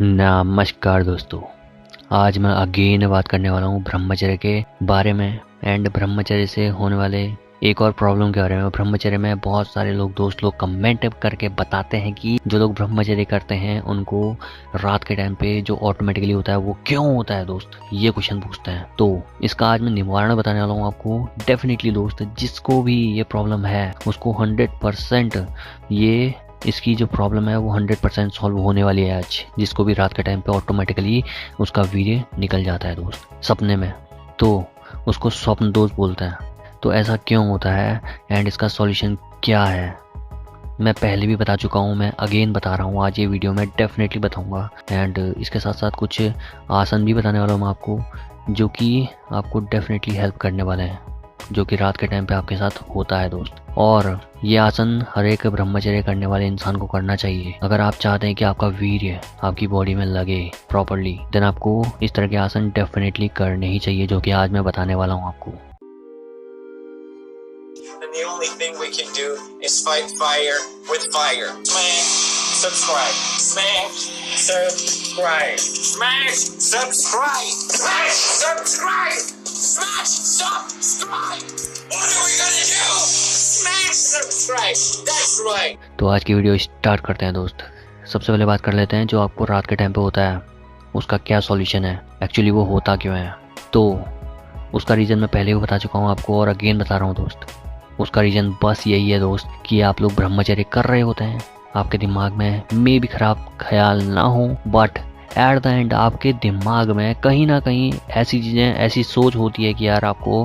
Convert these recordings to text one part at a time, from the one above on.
नमस्कार दोस्तों। आज मैं अगेन बात करने वाला हूँ ब्रह्मचर्य के बारे में एंड ब्रह्मचर्य से होने वाले एक और प्रॉब्लम के बारे में। ब्रह्मचर्य में बहुत सारे दोस्त लोग कमेंट करके बताते हैं कि जो लोग ब्रह्मचर्य करते हैं उनको रात के टाइम पे जो ऑटोमेटिकली होता है वो क्यों होता है दोस्त, ये क्वेश्चन पूछते हैं। तो इसका आज मैं निवारण बताने वाला हूँ आपको। डेफिनेटली दोस्त, जिसको भी ये प्रॉब्लम है उसको 100% ये इसकी जो प्रॉब्लम है वो 100% सॉल्व होने वाली है आज। जिसको भी रात के टाइम पे ऑटोमेटिकली उसका वीर्य निकल जाता है दोस्त सपने में, तो उसको स्वप्न दोष बोलते हैं। तो ऐसा क्यों होता है एंड इसका सॉल्यूशन क्या है, मैं पहले भी बता चुका हूँ, मैं अगेन बता रहा हूँ। आज ये वीडियो में डेफिनेटली बताऊँगा एंड इसके साथ साथ कुछ आसन भी बताने वाला हूँ आपको, जो कि आपको डेफिनेटली हेल्प करने वाले हैं, जो कि रात के टाइम पे आपके साथ होता है दोस्त। और ये आसन हर एक ब्रह्मचर्य करने वाले इंसान को करना चाहिए। अगर आप चाहते हैं कि आपका वीर्य आपकी बॉडी में लगे प्रॉपरली, देन आपको इस तरह के आसन डेफिनेटली करने ही चाहिए, जो कि आज मैं बताने वाला हूँ आपको। And the only thing we can do is fight fire with fire. Smash, subscribe. Smash, subscribe. Smash, subscribe. Smash, subscribe. Smash, subscribe. What are we gonna do? Smash, subscribe. That's right. तो आज की video start करते हैं दोस्त। सबसे पहले बात कर लेते हैं जो आपको रात के टाइम पे होता है उसका क्या सॉल्यूशन है, एक्चुअली वो होता क्यों है। तो उसका रीज़न मैं पहले भी बता चुका हूँ आपको और अगेन बता रहा हूँ दोस्त। उसका रीज़न बस यही है दोस्त कि आप लोग ब्रह्मचर्य कर रहे होते हैं, आपके दिमाग में मे भी खराब ख्याल ना हो, बट एट द एंड आपके दिमाग में कहीं ना कहीं ऐसी चीज़ें, ऐसी सोच होती है कि यार आपको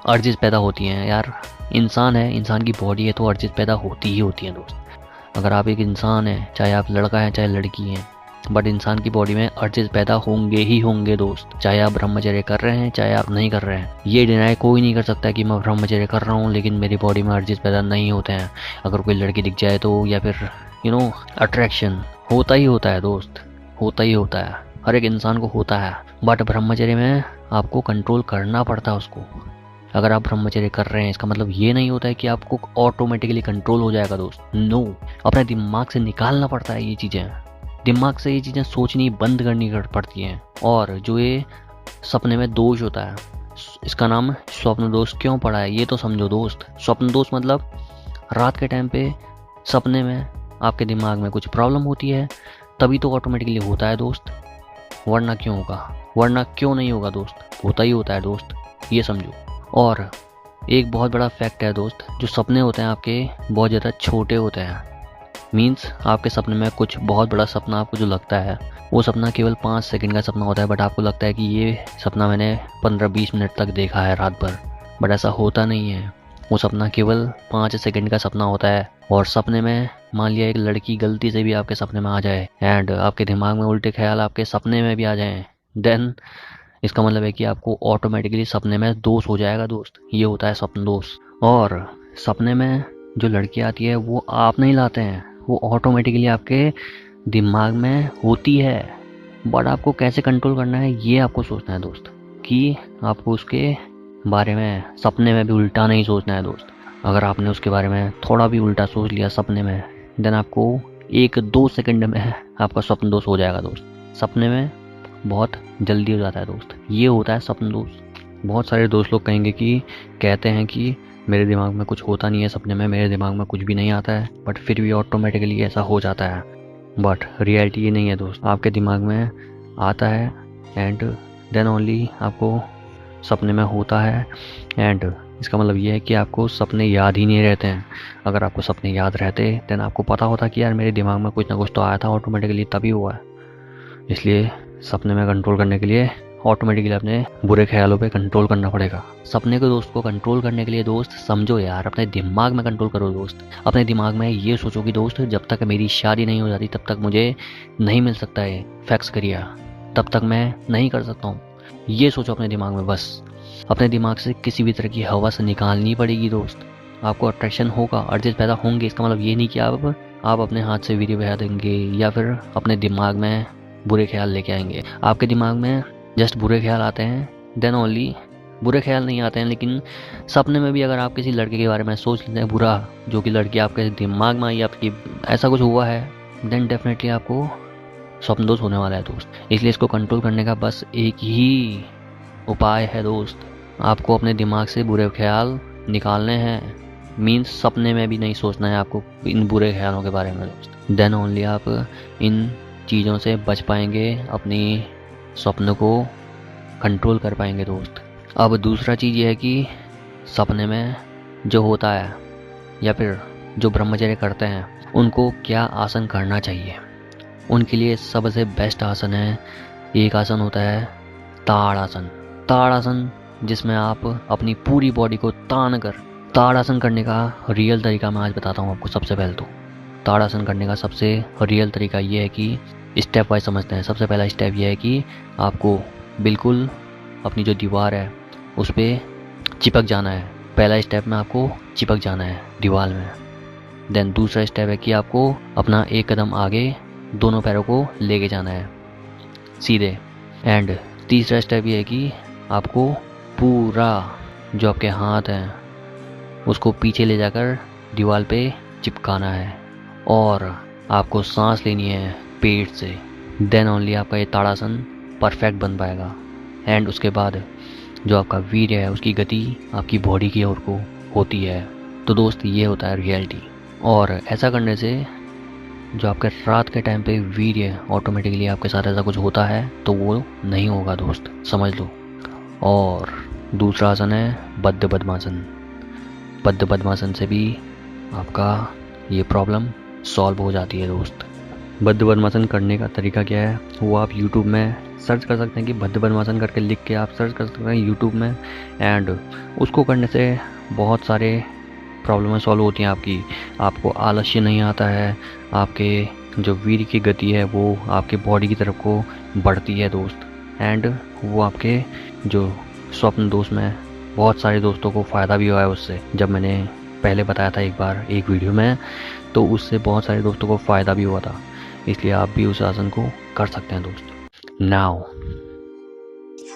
अर्जेस पैदा होती हैं। यार इंसान है, इंसान की बॉडी है, तो अर्जेस पैदा होती ही होती हैं दोस्त। अगर आप एक इंसान है, चाहे आप लड़का है चाहे लड़की हैं, बट इंसान की बॉडी में अर्जेस पैदा होंगे ही होंगे दोस्त। चाहे आप ब्रह्मचर्य कर रहे हैं चाहे आप नहीं कर रहे हैं, ये डिनाई कोई नहीं कर सकता कि मैं ब्रह्मचर्य कर रहा हूँ लेकिन मेरी बॉडी में अर्जेस पैदा नहीं होते हैं। अगर कोई लड़की दिख जाए तो, या फिर अट्रैक्शन होता ही होता है दोस्त, होता ही होता है, हर एक इंसान को होता है। बट ब्रह्मचर्य में आपको कंट्रोल करना पड़ता है उसको। अगर आप ब्रह्मचर्य कर रहे हैं इसका मतलब ये नहीं होता है कि आपको ऑटोमेटिकली कंट्रोल हो जाएगा दोस्त। नो, अपने दिमाग से निकालना पड़ता है ये चीज़ें। दिमाग से ये चीज़ें सोचनी बंद करनी पड़ती हैं। और जो ये सपने में दोष होता है, इसका नाम स्वप्न दोष क्यों पड़ा है ये तो समझो दोस्त। स्वप्न दोष मतलब रात के टाइम पे सपने में आपके दिमाग में कुछ प्रॉब्लम होती है, तभी तो ऑटोमेटिकली होता है दोस्त, वरना क्यों होगा, वरना क्यों नहीं होगा दोस्त, होता ही होता है दोस्त, ये समझो। और एक बहुत बड़ा फैक्ट है दोस्त, जो सपने होते हैं आपके बहुत ज़्यादा छोटे होते हैं। मीन्स आपके सपने में कुछ बहुत बड़ा सपना आपको जो लगता है वो सपना केवल 5 सेकंड का सपना होता है, बट आपको लगता है कि ये सपना मैंने 15-20 मिनट तक देखा है रात भर, बट ऐसा होता नहीं है। वो सपना केवल 5 सेकंड का सपना होता है। और सपने में मान लिया एक लड़की गलती से भी आपके सपने में आ जाए एंड आपके दिमाग में उल्टे ख्याल आपके सपने में भी आ जाएं, देन इसका मतलब है कि आपको ऑटोमेटिकली सपने में दोष हो जाएगा दोस्त। ये होता है स्वप्न दोष। और सपने में जो लड़की आती है वो आप नहीं लाते हैं, वो ऑटोमेटिकली आपके दिमाग में होती है। बट आपको कैसे कंट्रोल करना है ये आपको सोचना है दोस्त, कि आपको उसके बारे में सपने में भी उल्टा नहीं सोचना है दोस्त। अगर आपने उसके बारे में थोड़ा भी उल्टा सोच लिया सपने में, देन आपको 1-2 सेकंड में आपका स्वप्न दोष हो जाएगा दोस्त। सपने में बहुत जल्दी हो जाता है दोस्त, ये होता है स्वप्न दोष। बहुत सारे दोस्त लोग कहेंगे कि कहते हैं कि मेरे दिमाग में कुछ होता नहीं है सपने में, मेरे दिमाग में कुछ भी नहीं आता है, बट फिर भी ऑटोमेटिकली ऐसा हो जाता है। बट रियलिटी ये नहीं है दोस्त, आपके दिमाग में आता है एंड देन ओनली आपको सपने में होता है। एंड इसका मतलब ये है कि आपको सपने याद ही नहीं रहते हैं। अगर आपको सपने याद रहते देन आपको पता होता कि यार मेरे दिमाग में कुछ ना कुछ तो आया था ऑटोमेटिकली, तभी हुआ है। इसलिए सपने में कंट्रोल करने के लिए ऑटोमेटिकली अपने बुरे ख्यालों पे कंट्रोल करना पड़ेगा। सपने के दोस्त को कंट्रोल करने के लिए दोस्त समझो यार, अपने दिमाग में कंट्रोल करो दोस्त। अपने दिमाग में ये सोचो कि दोस्त जब तक मेरी शादी नहीं हो जाती तब तक मुझे नहीं मिल सकता है फैक्स करिया, तब तक मैं नहीं कर सकता हूँ। ये सोचो अपने दिमाग में बस। अपने दिमाग से किसी भी तरह की हवस निकालनी पड़ेगी दोस्त। आपको अट्रैक्शन होगा, अर्जेस पैदा होंगे, इसका मतलब ये नहीं कि आप अपने हाथ से वीडियो बहा देंगे या फिर अपने दिमाग में बुरे ख्याल लेके आएंगे। आपके दिमाग में जस्ट बुरे ख्याल आते हैं, देन ओनली बुरे ख्याल नहीं आते हैं। लेकिन सपने में भी अगर आप किसी लड़के के बारे में सोच लेते हैं बुरा, जो कि लड़की आपके दिमाग में आई, आपकी ऐसा कुछ हुआ है, देन डेफिनेटली आपको स्वप्न दोष होने वाला है दोस्त। इसलिए इसको कंट्रोल करने का बस एक ही उपाय है दोस्त, आपको अपने दिमाग से बुरे ख्याल निकालने हैं। मीन्स सपने में भी नहीं सोचना है आपको इन बुरे ख्यालों के बारे में दोस्त। देन ओनली आप इन चीज़ों से बच पाएंगे, अपनी स्वप्न को कंट्रोल कर पाएंगे दोस्त। अब दूसरा चीज़ ये है कि सपने में जो होता है या फिर जो ब्रह्मचर्य करते हैं उनको क्या आसन करना चाहिए। उनके लिए सबसे बेस्ट आसन है, एक आसन होता है ताड़ आसन। ताड़ आसन जिसमें आप अपनी पूरी बॉडी को तान कर, ताड़ आसन करने का रियल तरीका मैं आज बताता हूँ आपको। सबसे पहले तो ताड़ आसन करने का सबसे रियल तरीका ये है कि स्टेप वाइज समझते हैं। सबसे पहला स्टेप ये है कि आपको बिल्कुल अपनी जो दीवार है उस पर चिपक जाना है। पहला स्टेप में आपको चिपक जाना है दीवार में। देन दूसरा स्टेप है कि आपको अपना एक कदम आगे दोनों पैरों को लेके जाना है सीधे। एंड तीसरा स्टेप ये है कि आपको पूरा जो आपके हाथ हैं उसको पीछे ले जाकर दीवार पे चिपकाना है और आपको सांस लेनी है पेट से। देन ओनली आपका ये ताड़ासन परफेक्ट बन पाएगा। एंड उसके बाद जो आपका वीर्य है उसकी गति आपकी बॉडी की ओर को होती है। तो दोस्त ये होता है रियलिटी। और ऐसा करने से जो आपके रात के टाइम पे वीर्य ऑटोमेटिकली आपके साथ ऐसा कुछ होता है तो वो नहीं होगा दोस्त, समझ लो। और दूसरा आसन है बद्ध पद्मासन। बद्ध पद्मासन से भी आपका ये प्रॉब्लम सॉल्व हो जाती है दोस्त। बद्ध पद्मासन करने का तरीका क्या है वो आप यूट्यूब में सर्च कर सकते हैं कि बद्ध पद्मासन करके लिख के आप सर्च कर सकते हैं यूट्यूब में। एंड उसको करने से बहुत सारे प्रॉब्लमें सॉल्व होती हैं आपकी। आपको आलस्य नहीं आता है, आपके जो वीर्य की गति है वो आपके बॉडी की तरफ को बढ़ती है दोस्त। एंड वो आपके जो स्वप्न दोष में बहुत सारे दोस्तों को फ़ायदा भी हुआ है उससे। जब मैंने पहले बताया था एक बार एक वीडियो में, तो उससे बहुत सारे दोस्तों को फ़ायदा भी हुआ था। इसलिए आप भी उस आसन को कर सकते हैं दोस्त। Now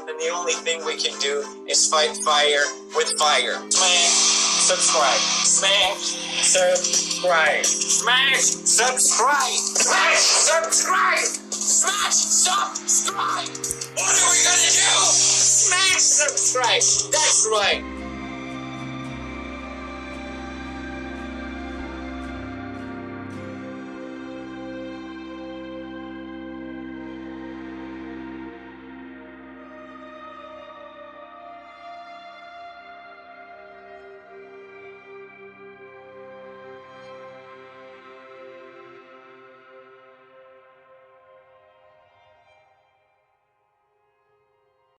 And the only thing we can do is fight fire with fire. Smash, subscribe. Smash, subscribe. Smash, subscribe. Smash, subscribe. Smash, subscribe. What are we gonna do? Smash, subscribe. That's right.